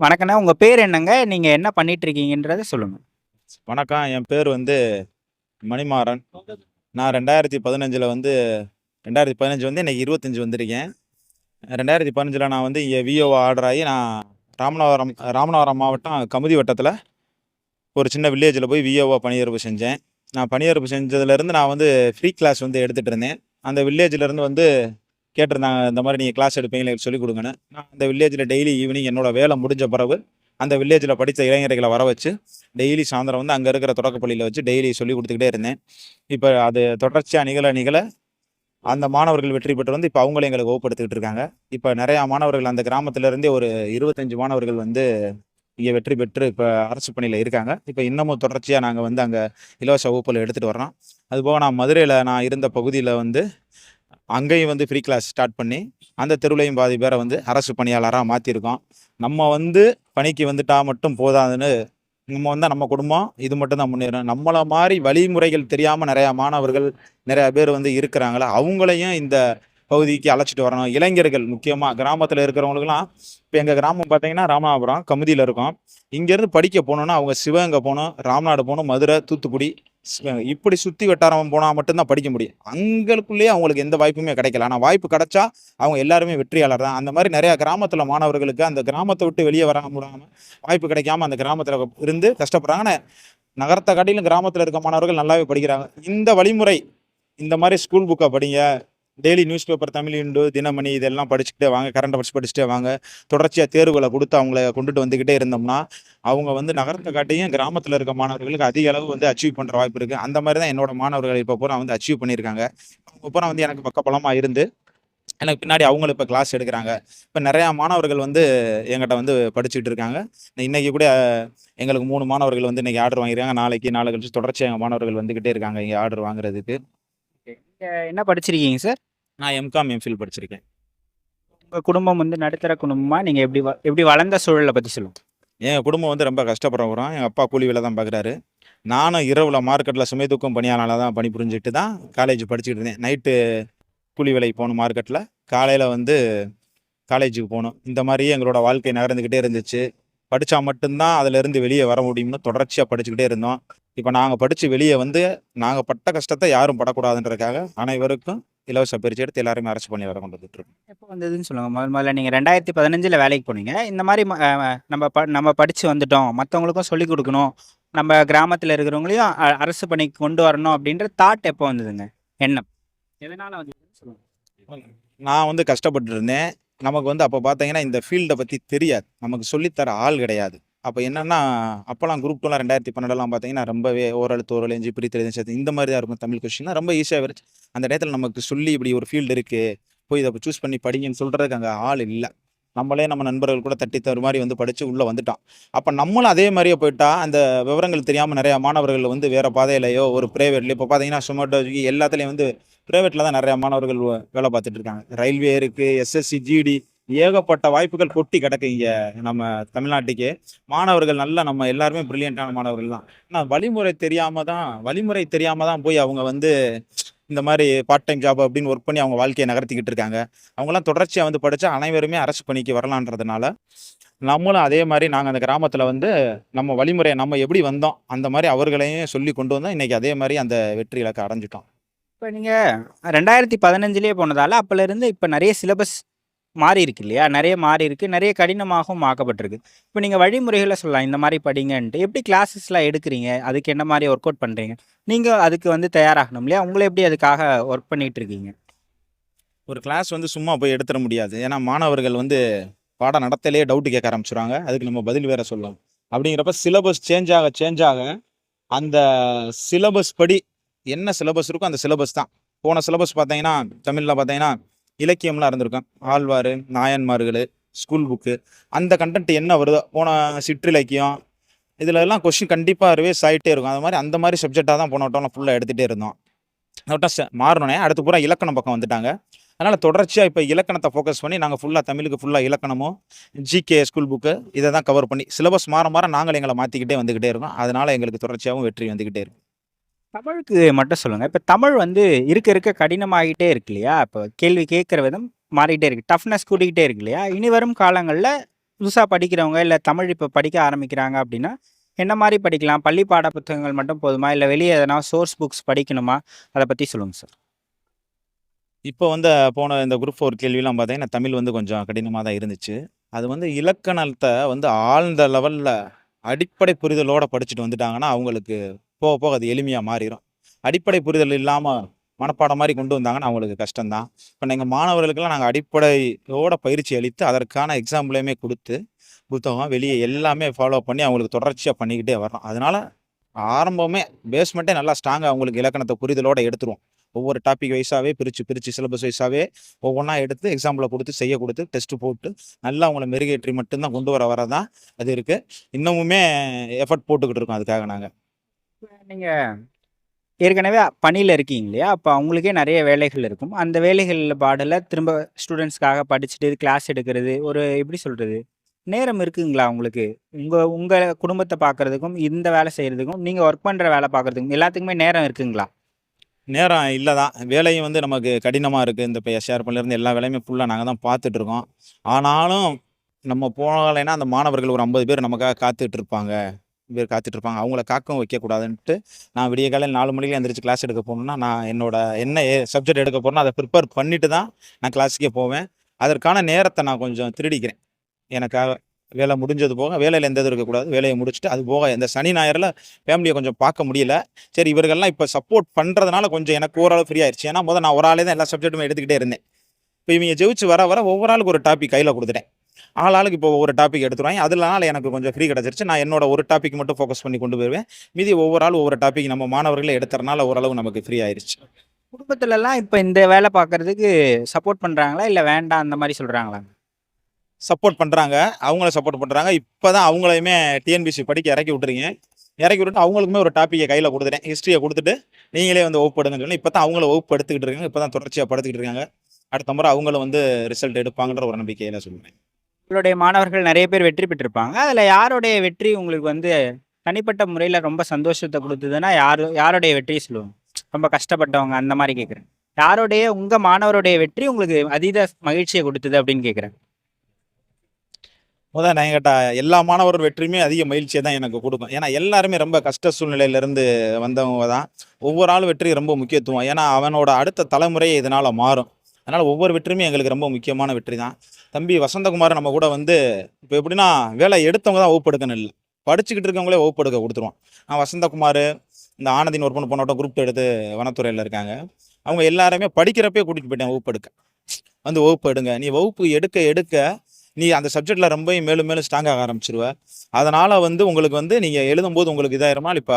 வணக்கண்ணா. உங்க பேர் என்னங்க? நீங்க என்ன பண்ணிட்டு இருக்கீங்கன்றத சொல்லுங்க. வணக்கம். என் பேர் மணிமாறன். நான் 2015ல 2015 இன்னைக்கு 25 வந்திருக்கேன். 2015ல நான் இங்க விஓவா ஆர்டர் ஆகி நான் ராமநாதபுரம் மாவட்டம் கமுதி வட்டத்தில ஒரு சின்ன வில்லேஜில போய் விஓவா பணியேற்பு செஞ்சேன். நான் பணியேற்பு செஞ்சதுலேருந்து நான் ஃப்ரீ கிளாஸ் எடுத்துட்டு இருந்தேன். அந்த வில்லேஜ்லேருந்து கேட்டிருந்தாங்க, இந்த மாதிரி நீங்கள் கிளாஸ் எடுப்பீங்களா, எனக்கு சொல்லிக் கொடுங்கன்னு. நான் அந்த வில்லேஜில் டெய்லி ஈவினிங் என்னோட வேலை முடிஞ்ச பிறகு அந்த வில்லேஜில் படித்த இளைஞர்களை வர வச்சு டெய்லி சாயந்தரம் அங்கே இருக்கிற தொடக்கப்பள்ளியில் வச்சு டெய்லி சொல்லி கொடுத்துக்கிட்டே இருந்தேன். இப்போ அது தொடர்ச்சியாக நிகழ அந்த மாணவர்கள் வெற்றி பெற்று இப்போ அவங்களும் எங்களுக்கு ஊக்கப்படுத்திக்கிட்டு இருக்காங்க. இப்போ நிறையா மாணவர்கள் அந்த கிராமத்திலேருந்தே ஒரு 25 மாணவர்கள் இங்கே வெற்றி பெற்று இப்போ அரசு பணியில் இருக்காங்க. இப்போ இன்னமும் தொடர்ச்சியாக நாங்கள் அங்கே இலவச வகுப்புகள் எடுத்துகிட்டு வர்றோம். அதுபோக நான் மதுரையில் நான் இருந்த பகுதியில் அங்கேயும் ஃப்ரீ கிளாஸ் ஸ்டார்ட் பண்ணி அந்த தெருவுலையும் பாதி பேரை அரசு பணியாளராக மாற்றிருக்கோம். நம்ம பணிக்கு வந்துட்டா மட்டும் போதாதுன்னு நம்ம குடும்பம் இது மட்டும் தான் முன்னேறும். நம்மளை மாதிரி வழிமுறைகள் தெரியாமல் நிறையா மாணவர்கள் நிறையா பேர் இருக்கிறாங்களா, அவங்களையும் இந்த பகுதிக்கு அழைச்சிட்டு வரணும். இளைஞர்கள் முக்கியமாக கிராமத்தில் இருக்கிறவங்களுக்குலாம், இப்போ எங்கள் கிராமம் பார்த்தீங்கன்னா ராமநாதபுரம் கமுதியில் இருக்கோம். இங்கேருந்து படிக்க போகணுன்னா அவங்க சிவகங்கை போகணும், ராமநாடு போகணும், மதுரை, தூத்துக்குடி இப்படி சுற்றி வட்டாரம் போனால் மட்டும்தான் படிக்க முடியும். அங்களுக்குள்ளேயே அவங்களுக்கு எந்த வாய்ப்புமே கிடைக்கல. ஆனால் வாய்ப்பு கிடைச்சா அவங்க எல்லாருமே வெற்றியாளர் தான். அந்த மாதிரி நிறையா கிராமத்தில் மாணவர்களுக்கு அந்த கிராமத்தை விட்டு வெளியே வர முடியாமல் வாய்ப்பு கிடைக்காம அந்த கிராமத்தில் இருந்து கஷ்டப்படுறாங்க. ஆனால் நகரத்தை காட்டிலும் கிராமத்தில் இருக்க மாணவர்கள் நல்லாவே படிக்கிறாங்க. இந்த வழிமுறை, இந்த மாதிரி ஸ்கூல் புக்கை படிங்க, daily news paper, Tamil into, Dinamani இதெல்லாம் படிச்சுக்கிட்டே வாங்க, கரண்ட் அஃபேர்ஸ் படிச்சுட்டே வாங்க, தொடர்ச்சியாக தேர்வுகளை கொடுத்து அவங்கள கொண்டுட்டு வந்துக்கிட்டே இருந்தோம்னா அவங்க நகரத்தை காட்டியும் கிராமத்தில் இருக்க மாணவர்களுக்கு அதிக அளவு அச்சீவ் பண்ணுற வாய்ப்பு இருக்குது. அந்த மாதிரி தான் என்னோட மாணவர்கள் இப்போ பூரா அச்சீவ் பண்ணியிருக்காங்க. அவங்க பூரா எனக்கு பக்கபலமாக இருந்து எனக்கு பின்னாடி அவங்களும் இப்போ கிளாஸ் எடுக்கிறாங்க. இப்போ நிறையா மாணவர்கள் எங்கிட்ட படிச்சுட்டு இருக்காங்க. இன்னைக்கு கூட எங்களுக்கு 3 மாணவர்கள் இன்னைக்கு ஆர்டர் வாங்கியிருக்காங்க. நாளைக்கு நாளை கழிச்சு தொடர்ச்சியாக எங்கள் மாணவர்கள் வந்துக்கிட்டே இருக்காங்க இங்கே ஆர்டர் வாங்குறதுக்கு. நீங்க என்ன படிச்சிருக்கீங்க சார்? நான் எம்காம் எம்ஃபில் படிச்சிருக்கேன். உங்க குடும்பம் நடுத்தர குடும்பமா? நீங்க எப்படி வளர்ந்த சூழலை பத்தி சொல்லுங்க. என் குடும்பம் ரொம்ப கஷ்டப்படுறவரும். எங்கள் அப்பா கூலி வேலை தான் பார்க்குறாரு. நானும் இரவில் மார்க்கெட்டில் சுமை தூக்கும் பணியாளராக தான் பணி புரிஞ்சுட்டு தான் காலேஜ் படிச்சுக்கிட்டு இருந்தேன். நைட்டு கூலி வேலைக்கு போகணும் மார்க்கெட்டில், காலையில் காலேஜுக்கு போகணும். இந்த மாதிரியே எங்களோட வாழ்க்கை நகர்ந்துக்கிட்டே இருந்துச்சு. படித்தா மட்டும்தான் அதிலேருந்து வெளியே வர முடியும்னு தொடர்ச்சியாக படிச்சுக்கிட்டே இருந்தோம். இப்போ நாங்கள் படித்து வெளியே நாங்கள் பட்ட கஷ்டத்தை யாரும் படக்கூடாதுன்றதுக்காக அனைவருக்கும் இலவச பயிற்சி எடுத்து எல்லாருமே அரசு பண்ணி வர கொண்டு வந்துட்டுருக்கோம். எப்போ வந்ததுன்னு சொல்லுங்க. முதல்ல நீங்கள் 2015ல் வேலைக்கு போனீங்க. இந்த மாதிரி நம்ம படித்து வந்துட்டோம், மற்றவங்களுக்கும் சொல்லிக் கொடுக்கணும், நம்ம கிராமத்தில் இருக்கிறவங்களையும் அரசு பணிக்கு கொண்டு வரணும் அப்படின்ற தாட் எப்போ வந்ததுங்க? எண்ணம் எதனால் வந்ததுன்னு சொல்லுங்கள். நான் கஷ்டப்பட்டு இருந்தேன். நமக்கு அப்போ பார்த்தீங்கன்னா இந்த ஃபீல்டை பற்றி தெரியாது. நமக்கு சொல்லித்தர ஆள் கிடையாது. அப்போ என்னென்னா, அப்போலாம் குரூப் 2லாம் 2012லாம் பார்த்தீங்கன்னா ரொம்பவே ஓரெழுத்து, ஓரளஞ்சு, பிரித்தெழுதி, சேர்த்து இந்த மாதிரி தான் இருக்கும். தமிழ் கொஸ்டின்லாம் ரொம்ப ஈஸியாக இருந்துச்சு. அந்த டயத்தில் நமக்கு சொல்லி இப்படி ஒரு ஃபீல்டு இருக்குது, போய் இதை சூஸ் பண்ணி படிங்கன்னு சொல்கிறதுக்கு அங்கே ஆள் இல்லை. நம்மளே நம்ம நண்பர்கள் கூட தட்டி தரு மாதிரி படித்து உள்ளே வந்துட்டோம். அப்போ நம்மளும் அதே மாதிரியே போயிட்டா அந்த விவரங்கள் தெரியாமல் நிறையா மாணவர்கள் வேறு பாதையிலையோ ஒரு ப்ரைவேட்லையோ, இப்போ பார்த்தீங்கன்னா சொமேட்டோ, ஸ்விக்கி எல்லாத்துலேயும் ப்ரைவேட்டில் தான் நிறையா மாணவர்கள் வேலை பார்த்துட்டு இருக்காங்க. ரயில்வே இருக்குது, எஸ்எஸ்சி, ஜிடி ஏகப்பட்ட வாய்ப்புகள் கொட்டி கிடக்கு இங்கே நம்ம தமிழ்நாட்டுக்கே. மாணவர்கள் நல்லா நம்ம எல்லாருமே பிரில்லியண்டான மாணவர்கள் தான். ஆனால் வழிமுறை தெரியாமல் தான் போய் அவங்க இந்த மாதிரி பார்ட் டைம் ஜாப் அப்படின்னு ஒர்க் பண்ணி அவங்க வாழ்க்கையை நகர்த்திக்கிட்டு இருக்காங்க. அவங்களாம் தொடர்ச்சியாக படித்தா அனைவருமே அரசு பணிக்கு வரலான்றதுனால நம்மளும் அதே மாதிரி நாங்கள் அந்த கிராமத்தில் நம்ம வழிமுறையை நம்ம எப்படி வந்தோம் அந்த மாதிரி அவர்களையும் சொல்லி கொண்டு வந்தோம். இன்றைக்கி அதே மாதிரி அந்த வெற்றி இலக்கை அடைஞ்சிட்டோம். இப்போ நீங்கள் 2015லேயே போனதால் அப்போலேருந்து இப்போ நிறைய சிலபஸ் மாறி இருக்கு இல்லையா? நிறைய மாறி இருக்கு, நிறைய கடினமாகவும் ஆக்கப்பட்டிருக்கு. இப்போ நீங்கள் வழிமுறைகளை சொல்லலாம், இந்த மாதிரி படிங்கன்ட்டு. எப்படி கிளாஸஸ்லாம் எடுக்கிறீங்க? அதுக்கு என்ன மாதிரி ஒர்க் அவுட் பண்ணுறீங்க? நீங்கள் அதுக்கு தயாராகணும் இல்லையா? உங்களை எப்படி அதுக்காக ஒர்க் பண்ணிகிட்டு இருக்கீங்க? ஒரு கிளாஸ் சும்மா போய் எடுத்துட முடியாது. ஏன்னா மாணவர்கள் பாடம் நடத்தலையே டவுட்டு கேட்க ஆரம்பிச்சுருவாங்க. அதுக்கு நம்ம பதில் வேற சொல்லலாம். அப்படிங்கிறப்ப சிலபஸ் சேஞ்ச் ஆக அந்த சிலபஸ் படி என்ன சிலபஸ் இருக்கோ அந்த சிலபஸ் தான். போன சிலபஸ் பார்த்தீங்கன்னா தமிழில் பார்த்தீங்கன்னா இலக்கியம்லாம் இருந்திருக்கும். ஆழ்வார், நாயன்மார்கள், ஸ்கூல் புக்கு அந்த கண்டென்ட் என்ன வருதோ, போன சிற்றிலக்கியம் இதில் எல்லாம் கொஸ்டின் கண்டிப்பாக ரிவைஸ் ஆகிட்டே இருக்கும். அது மாதிரி அந்த மாதிரி சப்ஜெக்டாக தான் போன வட்டம்லாம் ஃபுல்லாக எடுத்துகிட்டே இருந்தோம். வட்டம் மாறினோன்னே அடுத்து பூரா இலக்கணம் பக்கம் வந்துட்டாங்க. அதனால் தொடர்ச்சியாக இப்போ இலக்கணத்தை ஃபோக்கஸ் பண்ணி நாங்கள் ஃபுல்லாக தமிழுக்கு ஃபுல்லாக இலக்கணமும், ஜிகே, ஸ்கூல் புக்கு இதை தான் கவர் பண்ணி சிலபஸ் மாற நாங்கள் எங்களை மாற்றிக்கிட்டே வந்துக்கிட்டே இருக்கோம். அதனால் எங்களுக்கு தொடர்ச்சியாகவும் வெற்றி வந்துக்கிட்டே இருக்கும். தமிழுக்கு மட்டும் சொல்லுங்கள். இப்போ தமிழ் இருக்க கடினமாகிட்டே இருக்கு இல்லையா? இப்போ கேள்வி கேட்குற விதம் மாறிக்கிட்டே இருக்குது, டஃப்னஸ் கூட்டிக்கிட்டே இருக்கு இல்லையா? இனி வரும் காலங்களில் புதுசாக படிக்கிறவங்க இல்லை தமிழ் இப்போ படிக்க ஆரம்பிக்கிறாங்க அப்படின்னா என்ன மாதிரி படிக்கலாம்? பள்ளி பாட புத்தகங்கள் மட்டும் போதுமா? இல்லை வெளியே எதனா சோர்ஸ் புக்ஸ் படிக்கணுமா? அதை பற்றி சொல்லுங்கள் சார். இப்போ போன இந்த குரூப் 4 கேள்விலாம் பார்த்தீங்கன்னா, தமிழ் கொஞ்சம் கடினமா தான் இருந்துச்சு. அது இலக்கணத்த ஆழ்ந்த லெவல்ல அடிப்படை புரிதலோட படிச்சுட்டு வந்துட்டாங்கன்னா, அவங்களுக்கு போக போக அது எளிமையா மாறிரும். அடிப்படை புரிதல் இல்லாம மனப்பாடம் மாரி கொண்டு வந்தாங்கன்னா, அவங்களுக்கு கஷ்டம் தான். இப்ப எங்க மாணவர்களுக்கெல்லாம் நாங்க அடிப்படையோட பயிற்சி அளித்து, அதற்கான எக்ஸாம்பிளையுமே குடுத்து, புத்தகம் வெளிய எல்லாமே ஃபாலோ பண்ணி அவங்களுக்கு தொடர்ச்சியா பண்ணிக்கிட்டே வர்றோம். அதனால ஆரம்பமே பேஸ்மெண்ட்டே நல்லா ஸ்ட்ராங்கா அவங்களுக்கு இலக்கணத்த புரிதலோட எடுத்துருவோம். ஒவ்வொரு டாபிக் வைஸாவே பிரிச்சு, பிரிச்சு சிலபஸ் வைஸாவே ஒவ்வொன்னா எடுத்து எக்ஸாம்பிள குடுத்து, செய்ய குடுத்து, டெஸ்ட் போட்டு, நல்லா அவங்கள மெருகேற்றி மட்டும் தான் கொண்டு வரதான் அது இருக்கு. இன்னமுமே எஃபோர்ட் போட்டுக்கிட்டு இருக்கோம் அதுக்காக நாங்க. நீங்கள் ஏற்கனவே பணியில் இருக்கீங்க இல்லையா? அப்போ அவங்களுக்கே நிறைய வேலைகள் இருக்கும். அந்த வேலைகள் பாடல திரும்ப ஸ்டூடெண்ட்ஸ்க்காக படிச்சுட்டு கிளாஸ் எடுக்கிறது ஒரு எப்படி சொல்கிறது, நேரம் இருக்குங்களா உங்களுக்கு? உங்கள் குடும்பத்தை பார்க்குறதுக்கும் இந்த வேலை செய்கிறதுக்கும் நீங்கள் ஒர்க் பண்ணுற வேலை பார்க்குறதுக்கும் எல்லாத்துக்குமே நேரம் இருக்குங்களா? நேரம் இல்ல தான். வேலையும் நமக்கு கடினமா இருக்கு. இந்த இப்ப எஸ்ஆர்எம்லேருந்து எல்லா வேலையுமே ஃபுல்லா நாங்க தான் பார்த்துட்டு இருக்கோம். ஆனாலும் நம்ம போகலைன்னா அந்த மாணவர்கள் ஒரு 50 பேர் நமக்காக காத்துட்டு இருப்பாங்க. அவங்கள காக்கவும் வைக்கக்கூடாதுன்ட்டு, நான் விடிய காலையில 4 மணிக்கு எந்திரிச்சு கிளாஸ் எடுக்க போணும்னா, நான் என்னோட என்ன சப்ஜெக்ட் எடுக்க போறேனோ அத ப்ரிப்பேர் பண்ணிட்டு தான் நான் கிளாஸுக்கே போவேன். அதற்கான நேரத்த நான் கொஞ்சம் திருடிக்கிறேன். எனக்காக வேலை முடிஞ்சது போக, வேலையில எந்த இதுவும் இருக்கக்கூடாது. வேலைய முடிச்சுட்டு, அது போக இந்த சனி, ஞாயிறுல ஃபேமிலிய கொஞ்சம் பார்க்க முடியல. சரி இவர்கள்லாம் இப்ப சப்போர்ட் பண்றதுனால கொஞ்சம் எனக்கு ஓரளவு ஃப்ரீ ஆயிருச்சு. ஏன்னா நான் ஒரு ஆளே தான் எல்லா சப்ஜெக்ட்டுமே எடுத்துக்கிட்டே இருந்தேன். இப்ப இவங்க ஜெயிச்சு வர வர ஒவ்வொரு ஆளுக்கு ஒரு டாபிக் கையில குடுத்துட்டேன். ஆளாளுக்கு இப்போ ஒவ்வொரு டாபிக் எடுத்துருவாங்க. அதனால எனக்கு கொஞ்சம் ஃப்ரீ கிடைச்சிருச்சு. நான் என்னோட ஒரு டாபிக் மட்டும் ஃபோக்கஸ் பண்ணி கொண்டு போயிருவேன். மீதி ஒவ்வொரு ஆளும் ஒவ்வொரு டாபிக் நம்ம மாணவர்களே எடுத்தறனால ஓரளவு நமக்கு ஃப்ரீ ஆயிருச்சு. குடும்பத்துலலாம் இப்போ இந்த வேலை பார்க்குறதுக்கு சப்போர்ட் பண்ணுறாங்களா? இல்லை வேண்டாம் அந்த மாதிரி சொல்கிறாங்களா? சப்போர்ட் பண்றாங்க. அவங்களும் சப்போர்ட் பண்றாங்க. இப்பதான் அவங்களையுமே டிஎன்பிஎஸ்சி படிக்க இறக்கி விட்டுருக்கீங்க. இறக்கி விட்டுட்டு அவங்களுக்குமே ஒரு டாபிக்க கையில குடுத்துட்டேன். ஹிஸ்டரிய குடுத்துட்டு, நீங்களே வகுப்பு எடுங்கன்னு சொல்லி, இப்பதான் அவங்களும் வகுப்பு எடுத்துக்கிட்டு இருக்காங்க. இப்பதான் தொடர்ச்சியா படுத்துக்கிட்டு இருக்காங்க. அடுத்த முறை அவங்களும் ரிசல்ட் எடுப்பாங்கன்ற ஒரு நம்பிக்கையில சொல்றேன். உங்களுடைய மாணவர்கள் நிறைய பேர் வெற்றி பெற்றிருப்பாங்க. அதில் யாருடைய வெற்றி உங்களுக்கு தனிப்பட்ட முறையில் ரொம்ப சந்தோஷத்தை கொடுத்ததுன்னா யாருடைய வெற்றியை சொல்லுவாங்க? ரொம்ப கஷ்டப்பட்டவங்க அந்த மாதிரி கேட்குறேன். யாருடைய உங்கள் மாணவருடைய வெற்றி உங்களுக்கு அதீத மகிழ்ச்சியை கொடுத்தது அப்படின்னு கேட்குறேன். நான் கேட்டா எல்லா மாணவர் வெற்றியுமே அதிக மகிழ்ச்சியை தான் எனக்கு கொடுக்கும். ஏன்னா எல்லாருமே ரொம்ப கஷ்ட சூழ்நிலையில இருந்து வந்தவங்க தான். ஒவ்வொரு ஆள் வெற்றி ரொம்ப முக்கியத்துவம். ஏன்னா அவனோட அடுத்த தலைமுறையே இதனால மாறும். அதனால ஒவ்வொரு வெற்றியுமே எங்களுக்கு ரொம்ப முக்கியமான வெற்றி தான். தம்பி வசந்தகுமார் நம்ம கூட இப்போ எப்படின்னா வேலை எடுத்தவங்க தான் வகுப்பெடுக்கணும் இல்லை, படிச்சுக்கிட்டு இருக்கவங்களே வகுப்பெடுக்க கொடுத்துருவோம். நான் வசந்தகுமார், இந்த ஆனந்தின் ஒரு பொண்ணு போனோட்ட குரூப் எடுத்து வனத்துறையில் இருக்காங்க. அவங்க எல்லாருமே படிக்கிறப்பே கூட்டிகிட்டு போயிட்டேன் வகுப்பு எடுக்க. வகுப்பு எடுங்க, நீ வகுப்பு எடுக்க எடுக்க நீ அந்த சப்ஜெக்ட்ல ரொம்ப மேலும் மேலும் ஸ்ட்ராங் ஆக ஆரம்பிச்சிருவ. அதனால உங்களுக்கு நீங்க எழுதும்போது உங்களுக்கு இதாயிருமா. இப்போ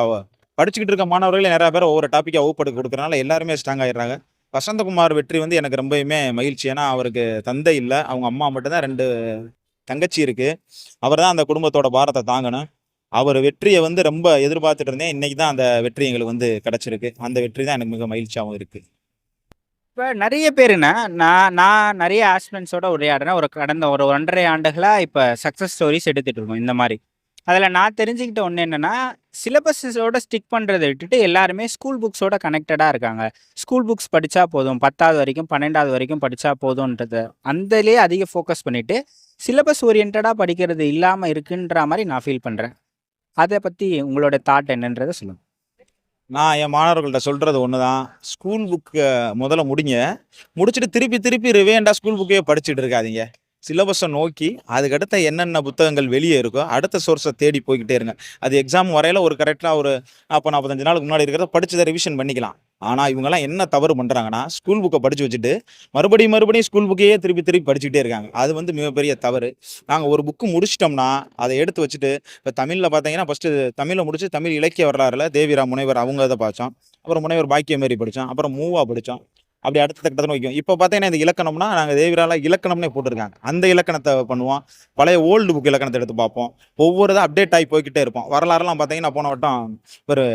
படிச்சுக்கிட்டு இருக்க மாணவர்களே நிறைய பேர் ஒவ்வொரு டாப்பிக்கா வகுப்பெடுக்க கொடுக்கறனால எல்லாருமே ஸ்ட்ராங் ஆயிடுறாங்க. வசந்தகுமார் வெற்றி எனக்கு ரொம்பவுமே மகிழ்ச்சி. ஏன்னா அவருக்கு தந்தை இல்லை, அவங்க அம்மா மட்டும்தான், 2 தங்கச்சி இருக்கு. அவர் தான் அந்த குடும்பத்தோட பாரத்தை தாங்கணும். அவர் வெற்றியை ரொம்ப எதிர்பார்த்துட்டு இருந்தேன். இன்னைக்கு தான் அந்த வெற்றி எங்களுக்கு கிடைச்சிருக்கு. அந்த வெற்றி தான் எனக்கு மிக மகிழ்ச்சியாகவும் இருக்கு. இப்போ நிறைய பேருண்ணா, நான் நான் நிறைய ஆஸ்பிரண்ட்ஸோட உரையாடுறேன். கடந்த ஒரு 1.5 ஆண்டுகளாக இப்போ சக்ஸஸ் ஸ்டோரிஸ் எடுத்துகிட்டு இருக்கோம் இந்த மாதிரி. அதில் நான் தெரிஞ்சுக்கிட்ட ஒன்று என்னென்னா, சிலபஸோட ஸ்டிக் பண்ணுறதை விட்டுட்டு எல்லாருமே ஸ்கூல் புக்ஸோட கனெக்டடாக இருக்காங்க. ஸ்கூல் புக்ஸ் படித்தா போதும், 10வது வரைக்கும் 12வது வரைக்கும் படித்தா போதும்ன்றத அந்தலேயே அதிக ஃபோக்கஸ் பண்ணிவிட்டு சிலபஸ் ஓரியன்டாக படிக்கிறது இல்லாமல் இருக்குன்ற மாதிரி நான் ஃபீல் பண்ணுறேன். அதை பற்றி உங்களோட தாட் என்னன்றதை சொல்லுங்கள். நான் என் மாணவர்கள்ட்ட சொல்றது ஒண்ணுதான். ஸ்கூல் புக்க முதல்ல முடிச்சுட்டு திருப்பி திருப்பி ரிவைண்டா ஸ்கூல் புக்கையே படிச்சுட்டு இருக்காதீங்க. சிலபஸை நோக்கி அதுக்கடுத்த என்னென்ன புத்தகங்கள் வெளியே இருக்கோ அடுத்த சோர்ஸை தேடி போய்கிட்டே இருங்க. அது எக்ஸாம் வரையில ஒரு கரெக்டாக ஒரு 40-45 நாளுக்கு முன்னாடி இருக்கிறத படிச்சதை ரிவிஷன் பண்ணிக்கலாம். ஆனால் இவங்கெல்லாம் என்ன தவறு பண்ணுறாங்கன்னா, ஸ்கூல் புக்கை படித்து வச்சுட்டு மறுபடியும் ஸ்கூல் புக்கையே திருப்பி திருப்பி படிச்சுக்கிட்டே இருக்காங்க. அது மிகப்பெரிய தவறு. நாங்கள் ஒரு புக்கு முடிச்சிட்டோம்னா அதை எடுத்து வச்சுட்டு, இப்போ தமிழில் பார்த்தீங்கன்னா ஃபஸ்ட்டு தமிழில் முடிச்சு தமிழ் இலக்கிய வரலாறுல தேவிரா முனைவர் அவங்க இதை படித்தோம். அப்புறம் முனைவர் பாக்கியமேரி படித்தோம். அப்புறம் மூவா படித்தோம். அப்படி அடுத்த கட்டத்தில் வைக்கும். இப்போ பார்த்தீங்கன்னா இந்த இலக்கணம்னா நாங்கள் தேவிரால இலக்கணம்னே போட்டிருக்காங்க. அந்த இலக்கணத்தை பண்ணுவோம். பழைய ஓல்டு புக் இலக்கணத்தை எடுத்து பார்ப்போம். ஒவ்வொரு இதாக அப்டேட் ஆகி போய்கிட்டே இருப்போம். வரலாறுலாம் பார்த்தீங்கன்னா போன வட்டம் ஒரு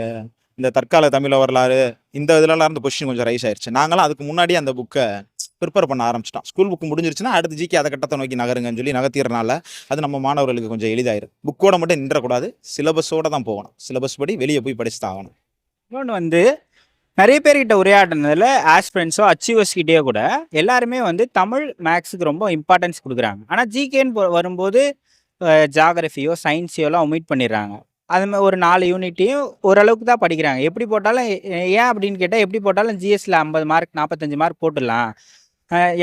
இந்த தற்கால தமிழ வரலாறு இந்த இதுலலாம் இருந்து கொஸ்டின் கொஞ்சம் ரைஸ் ஆயிடுச்சு. நாங்களாம் அதுக்கு முன்னாடி அந்த புக்கை ப்ரிப்பேர் பண்ண ஆரம்பிச்சிட்டோம். ஸ்கூல் புக் முடிஞ்சிருச்சுன்னா அடுத்து ஜிகே அதை கட்டத்தை நோக்கி நகருங்கன்னு சொல்லி நகர்த்திறனால அது நம்ம மாணவர்களுக்கு கொஞ்சம் எளிதாயிரும். புக்கோட மட்டும் நின்றக்கூடாது, சிலபஸோட தான் போகணும். சிலபஸ் படி வெளியே போய் படிச்சு தான் ஆகணும். இன்னொன்று நிறைய பேர்கிட்ட உரையாடுனதில் ஆஸ்பிரண்ட்ஸோ அச்சீவர்ஸ் கிட்டேயோ கூட எல்லாருமே தமிழ் மேக்ஸுக்கு ரொம்ப இம்பார்ட்டன்ஸ் கொடுக்குறாங்க. ஆனால் ஜிகேன்னு வரும்போது ஜியாகிரஃபியோ, சயின்ஸையோலாம் ஒமிட் பண்ணிடுறாங்க. அது மாரி ஒரு 4 யூனிட்டையும் ஓரளவுக்கு தான் படிக்கிறாங்க. எப்படி போட்டாலும் ஏன் அப்படின்னு கேட்டா, எப்படி போட்டாலும் ஜிஎஸ்ல 50 மார்க், 45 மார்க் போட்டுடலாம்.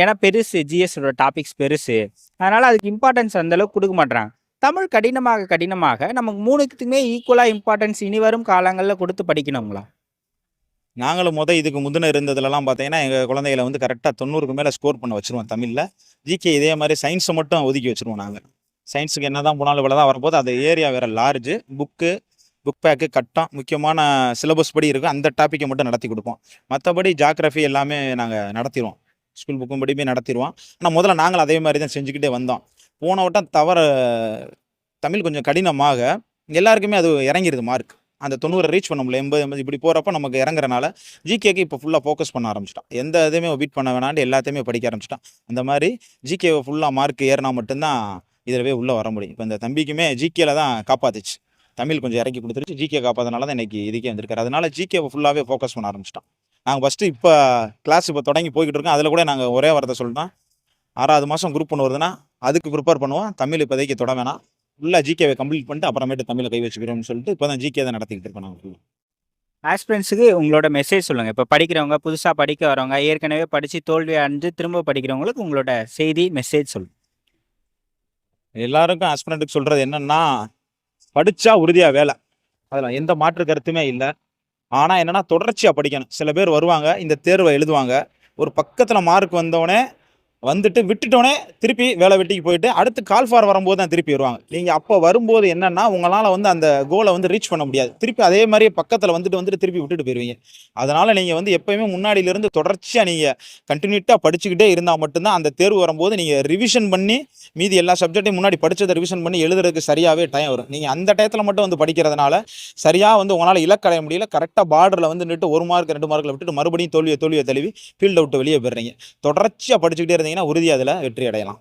ஏன்னா பெருசு ஜிஎஸோட டாபிக்ஸ் பெருசு. அதனால அதுக்கு இம்பார்ட்டன்ஸ் அந்த அளவுக்கு குடுக்க மாட்றாங்க. தமிழ் கடினமாக, கடினமாக நமக்கு 3க்குமே ஈக்குவலா இம்பார்ட்டன்ஸ் இனி வரும் காலங்கள்ல குடுத்து படிக்கணுங்களா? நாங்களும் இதுக்கு முந்தின இருந்ததுலலாம் பார்த்தீங்கன்னா, எங்க குழந்தைகள வந்து கரெக்ட்டா 90க்கு மேல ஸ்கோர் பண்ண வச்சுருவோம் தமிழ்ல. ஜிகே இதே மாரி சயின்ஸ மட்டும் ஒதுக்கி வச்சுருவோம் நாங்க. சயின்ஸுக்கு என்னதான் போனாலும் இவ்வளோ தான் வரப்போது. அது ஏரியா வேற லார்ஜு. புக் பேக்கு, கட்டம் முக்கியமான சிலபஸ் படி இருக்கும். அந்த டாப்பிக்கை மட்டும் நடத்தி கொடுப்போம். மற்றபடி ஜியாகிரஃபி எல்லாமே நாங்கள் நடத்திடுவோம். ஸ்கூல் புக்கும் படியுமே நடத்திடுவோம். ஆனால் முதல்ல நாங்களும் அதே மாதிரி தான் செஞ்சுக்கிட்டே வந்தோம். போன வட்டம் தமிழ் கொஞ்சம் கடினமாக எல்லாருக்குமே அது இறங்கிருது மார்க். அந்த 90 ரீச் பண்ண முடியல. 80 இப்படி போகிறப்ப நமக்கு இறங்குறனால ஜிகேக்கு இப்போ ஃபுல்லாக ஃபோக்கஸ் பண்ண ஆரம்பிச்சிட்டான். எந்த இதுவுமே ஒபீட் பண்ண வேணாண்டு எல்லாத்தையுமே படிக்க ஆரம்பிச்சிட்டான். அந்த மாதிரி ஜிகேவை ஃபுல்லாக மார்க் ஏறினா மட்டும்தான் இதிலவே உள்ளே வர முடியும். இப்போ இந்த தம்பிக்குமே ஜிகேல தான் காப்பாத்துச்சு. தமிழ் கொஞ்சம் இறக்கி கொடுத்துருச்சு. ஜிகே காப்பாதனால தான் இன்னைக்கு இதுக்கே வந்திருக்காரு. அதனால ஜிகேவை ஃபுல்லாகவே ஃபோக்கஸ் பண்ண ஆரம்பிச்சிட்டான். நாங்கள் ஃபஸ்ட்டு இப்போ கிளாஸ் இப்போ தொடங்கி போய்கிட்டு இருக்கோம். அதில் கூட நாங்கள் ஒரே வார்த்தை சொல்லிட்டோம், 6வது மாதம் குரூப் ஒன்று வருதுன்னா அதுக்கு ப்ரிப்பேர் பண்ணுவோம். தமிழ் இப்போதைக்கு தொட வேணாம், ஃபுல்லாக ஜிகேவை கம்ப்ளீட் பண்ணிட்டு அப்புறமேட்டு தமிழை கை வச்சுக்கிறோம்னு சொல்லிட்டு இப்போ தான் ஜிகே தான் நடத்திக்கிட்டு இருக்கோம் நாங்கள் ஃபுல்லாக. ஆஸ்பிரண்ட்ஸுக்கு உங்களோட மெசேஜ் சொல்லுங்க. இப்போ படிக்கிறவங்க, புதுசா படிக்க வரவங்க, ஏற்கனவே படிச்சு தோல்வி அடைஞ்சு திரும்ப படிக்கிறவங்களுக்கு உங்களோட செய்தி, மெசேஜ் சொல்லுங்க. எல்லாருக்கும் ஆஸ்பிரண்ட்டுக்கு சொல்கிறது என்னன்னா, படித்தா உறுதியாக வேலை, அதில் எந்த மாற்று கருத்துமே இல்லை. ஆனால் என்னென்னா தொடர்ச்சியாக படிக்கணும். சில பேர் வருவாங்க, இந்த தேர்வை எழுதுவாங்க, ஒரு பக்கத்தில் மார்க் வந்தோடனே வந்துட்டு விட்டுட்டோன்னே திருப்பி வேலை வெட்டிக்கு போயிட்டு அடுத்து கால் ஃபார் வரும்போது தான் திருப்பி வருவாங்க. நீங்கள் அப்போ வரும்போது என்னென்னா உங்களால் வந்து அந்த கோலை வந்து ரீச் பண்ண முடியாது. திருப்பி அதே மாதிரியே பக்கத்தில் வந்துட்டு திருப்பி விட்டுட்டு போயிடுவீங்க. அதனால் நீங்கள் வந்து எப்போயுமே முன்னாடியிலேருந்து தொடர்ச்சியாக நீங்கள் கண்டினியூட்டாக படிச்சுக்கிட்டே இருந்தால் மட்டும்தான் அந்த தேர்வு வரும்போது நீங்கள் ரிவிஷன் பண்ணி மீதி எல்லா சப்ஜெக்டையும் முன்னாடி படித்ததை ரிவிஷன் பண்ணி எழுதுறதுக்கு சரியாகவே டைம் வரும். நீங்கள் அந்த டயத்தில் மட்டும் வந்து படிக்கிறதுனால சரியாக வந்து உங்களால் இலக்கடைய முடியல. கரெக்டாக பார்டரில் வந்து நின்று 1 மார்க் 2 மார்க்கில் விட்டுட்டு மறுபடியும் தோல்வியை தழுவி ஃபீல்ட் அவுட்டு வெளியே போயிடுறீங்க. தொடர்ச்சியாக படிச்சுக்கிட்டே இருந்தீங்கன்னா உறுதியாக அதில் வெற்றி அடையலாம்.